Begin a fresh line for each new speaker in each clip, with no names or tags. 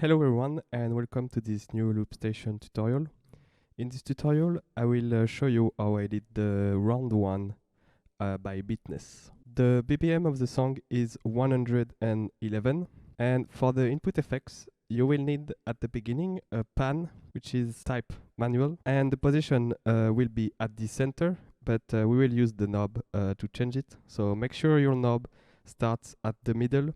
Hello everyone and welcome to this new Loopstation tutorial. In this tutorial I will show you how I did the round 1 by Beatness. The BPM of the song is 111 and for the input effects you will need at the beginning a pan which is type manual and the position will be at the center, but we will use the knob to change it. So make sure your knob starts at the middle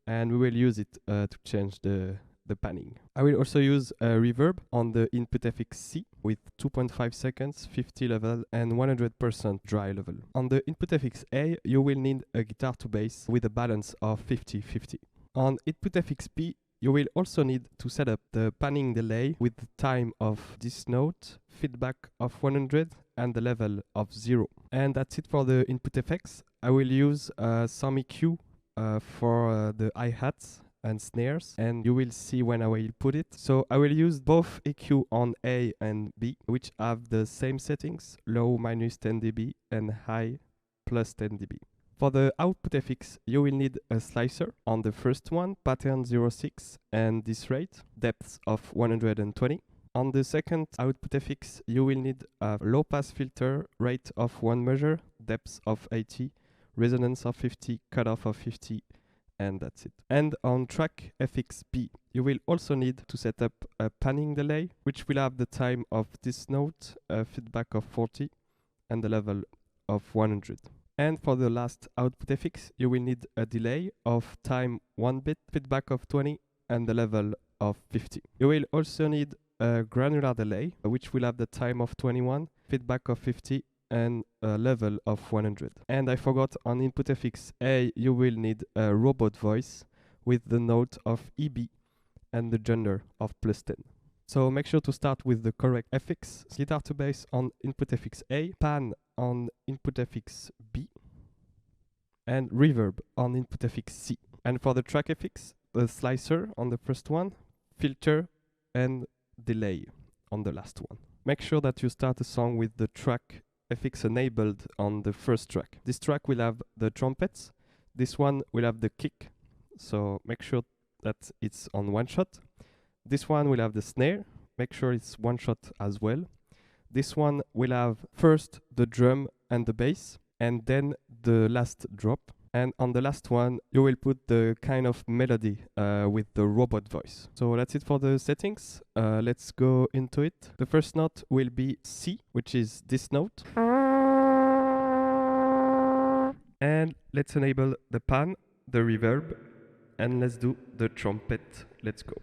and we will use it to change the panning. I will also use a reverb on the input FX C with 2.5 seconds, 50 level and 100% dry level. On the input FX A, you will need a guitar to bass with a balance of 50-50. On input FX B, you will also need to set up the panning delay with the time of this note, feedback of 100 and the level of 0. And that's it for the input effects. I will use some EQ for the hi-hats and snares, and you will see when I will put it. So I will use both EQ on A and B, which have the same settings, low minus 10 dB and high plus 10 dB. For the output FX, you will need a slicer on the first one, pattern 06 and this rate, depth of 120. On the second output FX, you will need a low pass filter, rate of 1 measure, depth of 80, resonance of 50, cutoff of 50, and that's it. And on track FXB, you will also need to set up a panning delay, which will have the time of this note, a feedback of 40, and the level of 100. And for the last output FX, you will need a delay of time 1 bit, feedback of 20, and the level of 50. You will also need a granular delay, which will have the time of 21, feedback of 50, and a level of 100. And I forgot, on input FX A, you will need a robot voice with the note of EB and the gender of +10. So make sure to start with the correct FX. Guitar to bass on input FX A, pan on input FX B, and reverb on input FX C. And for the track FX, the slicer on the first one, filter and delay on the last one. Make sure that you start a song with the track FX enabled on the first track. This track will have the trumpets. This one will have the kick. So make sure that it's on one shot. This one will have the snare. Make sure it's one shot as well. This one will have first the drum and the bass, and then the last drop. And on the last one, you will put the kind of melody with the robot voice. So that's it for the settings. Let's go into it. The first note will be C, which is this note. And let's enable the pan, the reverb, and let's do the trumpet. Let's go.